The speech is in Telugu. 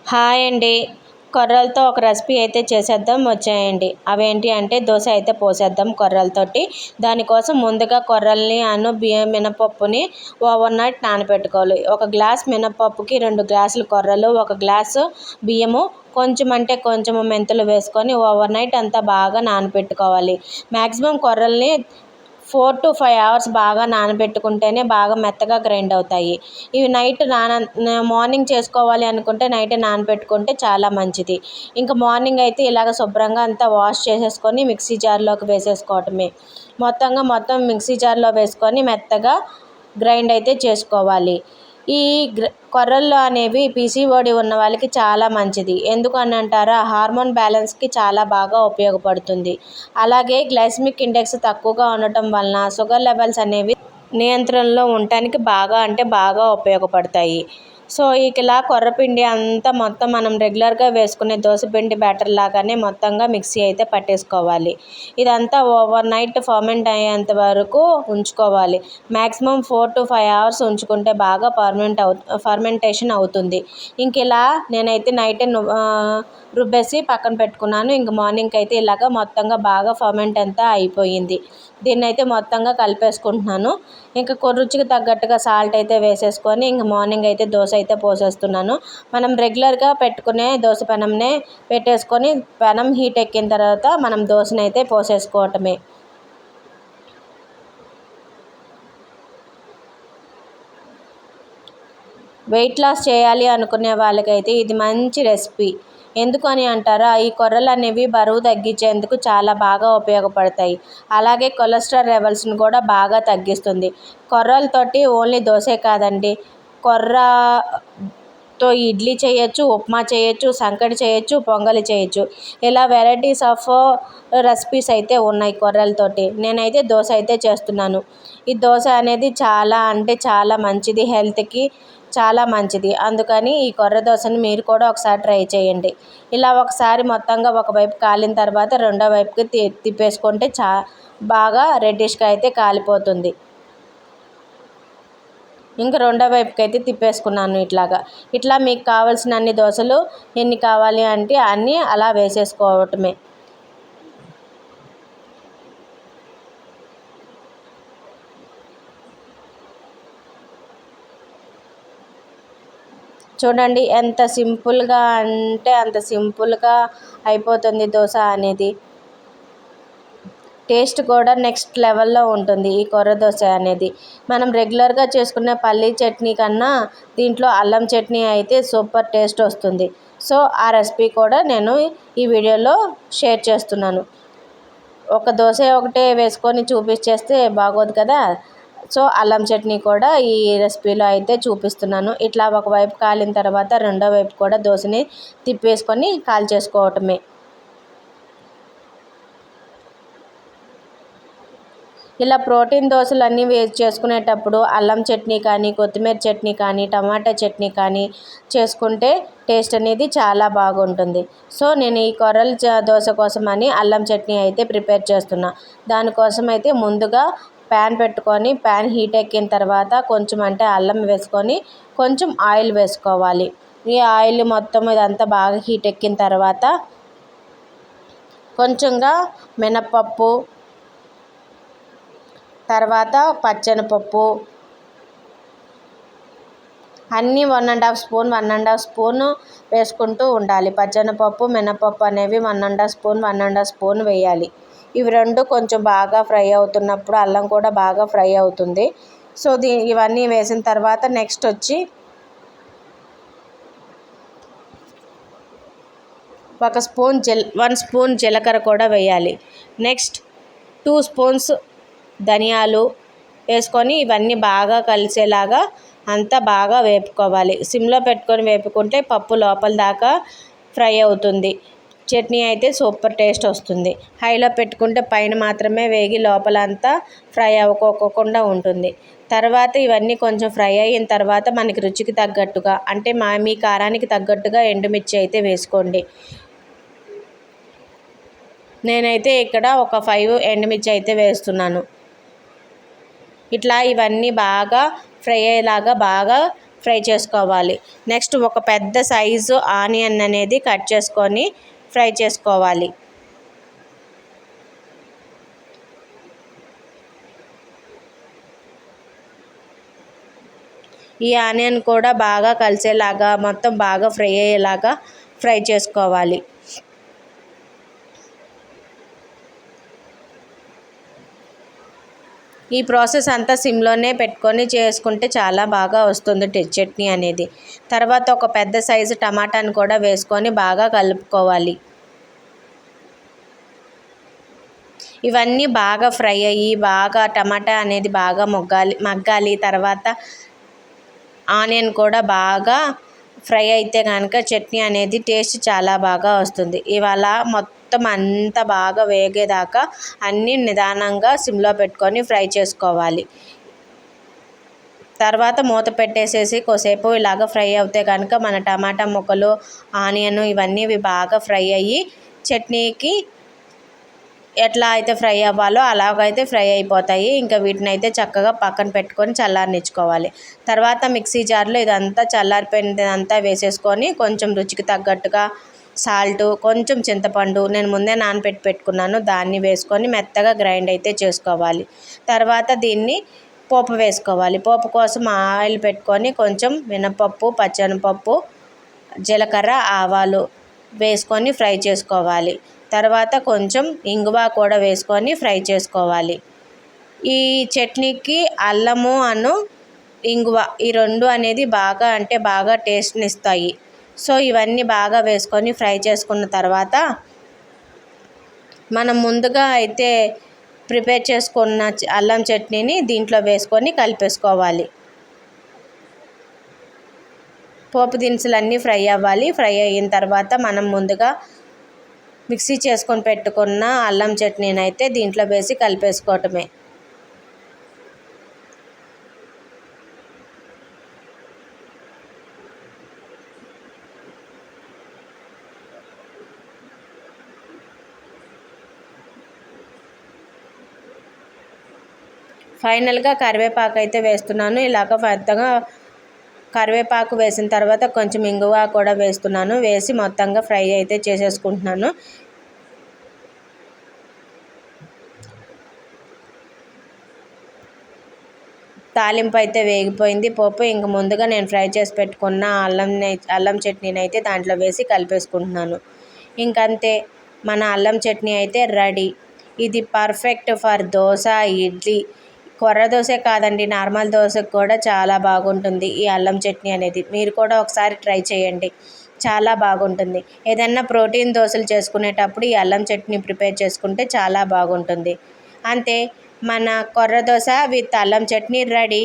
హాయ్ అండి. కొర్రలతో ఒక రెసిపీ అయితే చేసేద్దాం వచ్చేయండి. అవేంటి అంటే దోశ అయితే పోసేద్దాం కొర్రలతోటి. దానికోసం ముందుగా కొర్రల్ని మినపప్పుని ఓవర్ నైట్ నానబెట్టుకోవాలి. ఒక గ్లాస్ మినపప్పుకి 2 గ్లాసులు కొర్రలు, 1 గ్లాసు బియ్యము, కొంచెం అంటే కొంచెము మెంతులు వేసుకొని ఓవర్ నైట్ అంతా బాగా నానబెట్టుకోవాలి. మ్యాక్సిమం కొర్రల్ని 4 to 5 అవర్స్ బాగా నానబెట్టుకుంటేనే బాగా మెత్తగా గ్రైండ్ అవుతాయి. ఇవి మార్నింగ్ చేసుకోవాలి అనుకుంటే నైట్ నానబెట్టుకుంటే చాలా మంచిది. ఇంకా మార్నింగ్ అయితే ఇలాగ శుభ్రంగా అంతా వాష్ చేసేసుకొని మిక్సీ జార్లోకి వేసేసుకోవటమే. మొత్తం మిక్సీ జార్లో వేసుకొని మెత్తగా గ్రైండ్ అయితే చేసుకోవాలి. ఈ కొర్రలు అనేవి పీసీఓడి ఉన్న వాళ్ళకి చాలా మంచిది. ఎందుకు అని అంటారా, హార్మోన్ బ్యాలెన్స్కి చాలా బాగా ఉపయోగపడుతుంది. అలాగే గ్లైసెమిక్ ఇండెక్స్ తక్కువగా ఉండటం వలన షుగర్ లెవెల్స్ అనేవి నియంత్రణలో ఉండటానికి బాగా ఉపయోగపడతాయి. సో ఇలా కొర్రపిండి అంతా మొత్తం మనం రెగ్యులర్గా వేసుకునే దోశపిండి బ్యాటర్ లాగానే మొత్తంగా మిక్సీ అయితే పట్టేసుకోవాలి. ఇదంతా ఓవర్ నైట్ ఫర్మెంట్ అయ్యేంత వరకు ఉంచుకోవాలి. మ్యాక్సిమం 4 to 5 అవర్స్ ఉంచుకుంటే బాగా ఫర్మెంటేషన్ అవుతుంది. ఇంక ఇలా నేనైతే నైటే రుబ్బేసి పక్కన పెట్టుకున్నాను. ఇంక మార్నింగ్కి అయితే ఇలాగ మొత్తంగా బాగా ఫర్మెంట్ అంతా అయిపోయింది. దీన్ని అయితే మొత్తంగా కలిపేసుకుంటున్నాను. ఇంకా రుచికి తగ్గట్టుగా సాల్ట్ అయితే వేసేసుకొని ఇంక మార్నింగ్ అయితే దోశ అయితే పోసేస్తున్నాను. మనం రెగ్యులర్గా పెట్టుకునే దోశ పెనంనే పెట్టేసుకొని పెనం హీట్ ఎక్కిన తర్వాత మనం దోశని అయితే పోసేసుకోవటమే. వెయిట్ లాస్ చేయాలి అనుకునే వాళ్ళకైతే ఇది మంచి రెసిపీ. ఎందుకు అని అంటారా, ఈ కొర్రలు అనేవి బరువు తగ్గించేందుకు చాలా బాగా ఉపయోగపడతాయి. అలాగే కొలెస్ట్రాల్ లెవెల్స్ని కూడా బాగా తగ్గిస్తుంది. కొర్రలతోటి ఓన్లీ దోశే కాదండి, కొర్రతో ఇడ్లీ చేయొచ్చు, ఉప్మా చేయొచ్చు, సంకటి చేయొచ్చు, పొంగలి చేయొచ్చు. ఇలా వెరైటీస్ ఆఫ్ రెసిపీస్ అయితే ఉన్నాయి కొర్రలతోటి. నేనైతే దోశ అయితే చేస్తున్నాను. ఈ దోశ అనేది చాలా మంచిది, హెల్త్కి చాలా మంచిది. అందుకని ఈ కొర్ర దోశని మీరు కూడా ఒకసారి ట్రై చేయండి. ఇలా ఒకసారి మొత్తంగా ఒకవైపు కాలిన తర్వాత రెండో వైపుకి తిప్పేసుకుంటే బాగా రెడ్డిష్గా అయితే కాలిపోతుంది. ఇంకా రెండో వైపుకి అయితే తిప్పేసుకున్నాను. ఇట్లా మీకు కావాల్సిన అన్ని దోశలు ఎన్ని కావాలి అంటే అన్నీ అలా వేసేసుకోవటమే. చూడండి ఎంత సింపుల్గా అంటే అంత సింపుల్గా అయిపోతుంది దోశ అనేది. టేస్ట్ కూడా నెక్స్ట్ లెవెల్లో ఉంటుంది ఈ కొర్ర దోశ అనేది. మనం రెగ్యులర్గా చేసుకునే పల్లీ చట్నీ కన్నా దీంట్లో అల్లం చట్నీ అయితే సూపర్ టేస్ట్ వస్తుంది. సో ఆ రెసిపీ కూడా నేను ఈ వీడియోలో షేర్ చేస్తున్నాను. ఒక దోశ ఒకటే వేసుకొని చూపించేస్తే బాగోదు కదా. సో అల్లం చట్నీ కూడా ఈ రెసిపీలో అయితే చూపిస్తున్నాను. ఇట్లా ఒకవైపు కాలిన తర్వాత రెండో వైపు కూడా దోశని తిప్పేసుకొని కాల్చేసుకోవటమే. ఇలా ప్రోటీన్ దోశలు అన్నీ చేసుకునేటప్పుడు అల్లం చట్నీ కానీ, కొత్తిమీర చట్నీ కానీ, టమాటా చట్నీ కానీ చేసుకుంటే టేస్ట్ అనేది చాలా బాగుంటుంది. సో నేను ఈ కొర్రల దోశ కోసమని అల్లం చట్నీ అయితే ప్రిపేర్ చేస్తున్నా. దానికోసం అయితే ముందుగా ప్యాన్ పెట్టుకొని ప్యాన్ హీట్ ఎక్కిన తర్వాత కొంచెం అంటే అల్లం వేసుకొని కొంచెం ఆయిల్ వేసుకోవాలి. ఈ ఆయిల్ మొత్తం ఇదంతా బాగా హీట్ ఎక్కిన తర్వాత కొంచెంగా మినపప్పు, తర్వాత పచ్చెనపప్పు అన్నీ 1.5 స్పూన్ వేసుకుంటూ ఉండాలి. పచ్చెనపప్పు, మినపప్పు అనేవి 1.5 స్పూన్ వేయాలి. ఇవి రెండు కొంచెం బాగా ఫ్రై అవుతున్నప్పుడు అల్లం కూడా బాగా ఫ్రై అవుతుంది. సో ఇవన్నీ వేసిన తర్వాత నెక్స్ట్ వచ్చి 1 స్పూన్ జీలకర్ర కూడా వేయాలి. నెక్స్ట్ 2 స్పూన్స్ ధనియాలు వేసుకొని ఇవన్నీ బాగా కలిసేలాగా అంతా బాగా వేపుకోవాలి. సిమ్లో పెట్టుకొని వేపుకుంటే పప్పు లోపల దాకా ఫ్రై అవుతుంది. చట్నీ అయితే సూపర్ టేస్ట్ వస్తుంది. హైలో పెట్టుకుంటే పైన మాత్రమే వేగి లోపల అంతా ఫ్రై అవ్వకోకుండా ఉంటుంది. తర్వాత ఇవన్నీ కొంచెం ఫ్రై అయిన తర్వాత మనకి రుచికి తగ్గట్టుగా అంటే మీ కారానికి తగ్గట్టుగా ఎండుమిర్చి అయితే వేసుకోండి. నేనైతే ఇక్కడ ఒక 5 ఎండుమిర్చి అయితే వేస్తున్నాను. ఇట్లా ఇవన్నీ బాగా ఫ్రై అయ్యేలాగా బాగా ఫ్రై చేసుకోవాలి. నెక్స్ట్ ఒక పెద్ద సైజు ఆనియన్ అనేది కట్ చేసుకొని ఫ్రై చేసుకోవాలి. ఈ ఆనియన్ కూడా బాగా కలిసేలాగా మొత్తం బాగా ఫ్రై అయ్యేలాగా ఫ్రై చేసుకోవాలి. ఈ ప్రాసెస్ అంతా సిమ్లోనే పెట్టుకొని చేసుకుంటే చాలా బాగా వస్తుంది చట్నీ అనేది. తర్వాత ఒక పెద్ద సైజు టమాటాని కూడా వేసుకొని బాగా కలుపుకోవాలి. ఇవన్నీ బాగా ఫ్రై అయ్యి బాగా టమాటా అనేది బాగా మగ్గాలి. తర్వాత ఆనియన్ కూడా బాగా ఫ్రై అయితే కనుక చట్నీ అనేది టేస్ట్ చాలా బాగా వస్తుంది. ఇవాళ మొత్తం అంతా బాగా వేగేదాకా అన్నీ నిదానంగా సిమ్లో పెట్టుకొని ఫ్రై చేసుకోవాలి. తర్వాత మూత పెట్టేసేసి కొద్దిసేపు ఇలాగ ఫ్రై అవుతే కనుక మన టమాటా ముక్కలు ఆనియన్ ఇవన్నీ బాగా ఫ్రై అయ్యి చట్నీకి ఎట్లా అయితే ఫ్రై అవ్వాలో అలాగైతే ఫ్రై అయిపోతాయి. ఇంకా వీటిని అయితే చక్కగా పక్కన పెట్టుకొని చల్లారనిచ్చుకోవాలి. తర్వాత మిక్సీ జార్లో ఇదంతా చల్లారిపోయినదంతా వేసేసుకొని కొంచెం రుచికి తగ్గట్టుగా సాల్టు, కొంచెం చింతపండు నేను ముందే నానబెట్టి పెట్టుకున్నాను, దాన్ని వేసుకొని మెత్తగా గ్రైండ్ అయితే చేసుకోవాలి. తర్వాత దీన్ని పోపు వేసుకోవాలి. పోపు కోసం ఆయిల్ పెట్టుకొని కొంచెం మినపప్పు, పచ్చెనపప్పు, జీలకర్ర, ఆవాలు వేసుకొని ఫ్రై చేసుకోవాలి. తర్వాత కొంచెం ఇంగువ కూడా వేసుకొని ఫ్రై చేసుకోవాలి. ఈ చట్నీకి అల్లము ఇంగువ ఈ రెండు అనేది బాగా అంటే బాగా టేస్ట్ని ఇస్తాయి. సో ఇవన్నీ బాగా వేసుకొని ఫ్రై చేసుకున్న తర్వాత మనం ముందుగా అయితే ప్రిపేర్ చేసుకున్న అల్లం చట్నీని దీంట్లో వేసుకొని కలిపేసుకోవాలి. పోపు దినుసులన్నీ ఫ్రై అవ్వాలి. ఫ్రై అయిన తర్వాత మనం ముందుగా మిక్సీ చేసుకొని పెట్టుకున్న అల్లం చట్నీని అయితే దీంట్లో వేసి కలిపేసుకోవటమే. ఫైనల్గా కరివేపాకు అయితే వేస్తున్నాను. ఇలాగ పెద్దగా కరివేపాకు వేసిన తర్వాత కొంచెం ఇంగువ కూడా వేస్తున్నాను. వేసి మొత్తంగా ఫ్రై అయితే చేసేసుకుంటున్నాను. తాలింపు అయితే వేగిపోయింది పోపు. ఇంక ముందుగా నేను ఫ్రై చేసి పెట్టుకున్న అల్లం చట్నీని అయితే దాంట్లో వేసి కలిపేసుకుంటున్నాను. ఇంకంతే, మన అల్లం చట్నీ అయితే రెడీ. ఇది పర్ఫెక్ట్ ఫర్ దోశ, ఇడ్లీ, కొర్ర దోశ కాదండి, నార్మల్ దోశకు కూడా చాలా బాగుంటుంది ఈ అల్లం చట్నీ అనేది. మీరు కూడా ఒకసారి ట్రై చేయండి, చాలా బాగుంటుంది. ఏదన్నా ప్రోటీన్ దోశలు చేసుకునేటప్పుడు ఈ అల్లం చట్నీ ప్రిపేర్ చేసుకుంటే చాలా బాగుంటుంది. అంతే, మన కొర్ర దోశ విత్ అల్లం చట్నీ రెడీ.